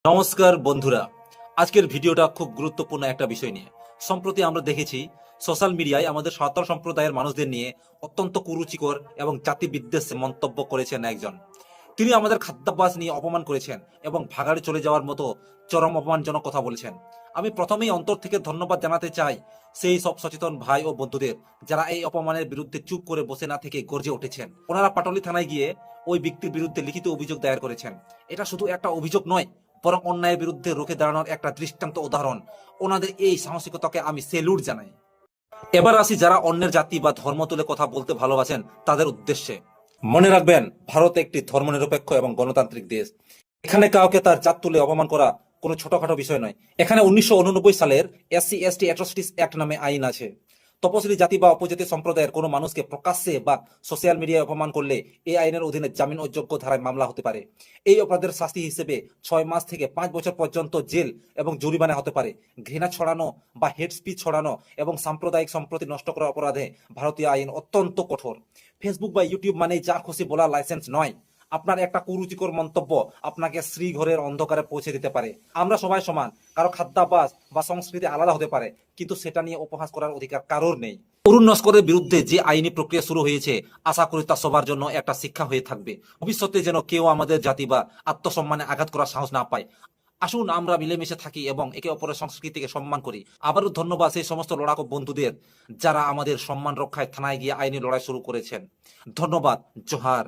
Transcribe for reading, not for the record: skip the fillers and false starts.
নমস্কার বন্ধুরা, আজকের ভিডিওটা খুব গুরুত্বপূর্ণ একটা বিষয় নিয়ে। সম্প্রতি আমরা দেখেছি সোশ্যাল মিডিয়ায় আমাদের সাঁওতাল সম্প্রদায়ের মানুষদের নিয়ে অত্যন্ত কুরুচিকর এবং জাতি বিদ্বেষী মন্তব্য করেছেন একজন। তিনি আমাদের খাদ্যাভ্যাস নিয়ে অপমান করেছেন এবং ভাগাড়ে চলে যাওয়ার মতো চরম অপমানজনক কথা বলেছেন। আমি প্রথমেই অন্তর থেকে ধন্যবাদ জানাতে চাই সেই সব সচেতন ভাই ও বন্ধুদের যারা এই অপমানের বিরুদ্ধে চুপ করে বসে না থেকে গর্জে উঠেছেন। ওনারা পাটলি থানায় গিয়ে ওই ব্যক্তির বিরুদ্ধে লিখিত অভিযোগ দায়ের করেছেন। এটা শুধু একটা অভিযোগ নয়, বরং অন্যায়ের বিরুদ্ধে রুখে দাঁড়ানোর একটা দৃষ্টান্ত উদাহরণ। ওনাদের এই সাহসিকতাকে আমি সেলুট জানাই। এবার আসি যারা অন্যের জাতি বা ধর্ম তুলে কথা বলতে ভালোবাসেন তাদের উদ্দেশ্যে। মনে রাখবেন, ভারত একটি ধর্মনিরপেক্ষ এবং গণতান্ত্রিক দেশ। এখানে কাউকে তার জাত তুলে অপমান করা কোনো ছোটখাটো বিষয় নয়। এখানে 1989 সালের SC/ST অ্যাট্রসিটিস অ্যাক্ট নামে আইন আছে। তপশিলি জাতি বা উপজাতি সম্প্রদায়ের কোনো মানুষকে প্রকাশ্যে বা সোশ্যাল মিডিয়ায় অপমান করলে এই আইনের অধীনে জামিন অযোগ্য ধারায় মামলা হতে পারে। এই অপরাধের শাস্তি হিসেবে 6 মাস থেকে 5 বছর পর্যন্ত জেল এবং জরিমানা হতে পারে। ঘৃণা ছড়ানো বা হেড স্পিচ ছড়ানো এবং সাম্প্রদায়িক সম্প্রীতি নষ্ট করার অপরাধে ভারতীয় আইন অত্যন্ত কঠোর। ফেসবুক বা ইউটিউব মানেই যা খুশি বলার লাইসেন্স নয়। আপনার একটা কুরুচিকর মন্তব্য আপনাকে শ্রীঘরের অন্ধকারে পৌঁছে দিতে পারে। আমরা সবাই সমান, কারো খাদ্যাভ্যাস বা সংস্কৃতি আলাদা হতে পারে, কিন্তু সেটা নিয়ে উপহাস করার অধিকার কারোর নেই। অরুণ নস্করের বিরুদ্ধে যে আইনি প্রক্রিয়া শুরু হয়েছে, আশা করি তা সবার জন্য একটা শিক্ষা হয়ে থাকবে। ভবিষ্যতে যেন কেউ আমাদের জাতি বা আত্মসম্মানে আঘাত করার সাহস না পায়। আসুন আমরা মিলেমিশে থাকি এবং একে অপরের সংস্কৃতিকে সম্মান করি। আবারও ধন্যবাদ সেই সমস্ত লড়াকু বন্ধুদের যারা আমাদের সম্মান রক্ষায় থানায় গিয়ে আইনি লড়াই শুরু করেছেন। ধন্যবাদ। জোহার।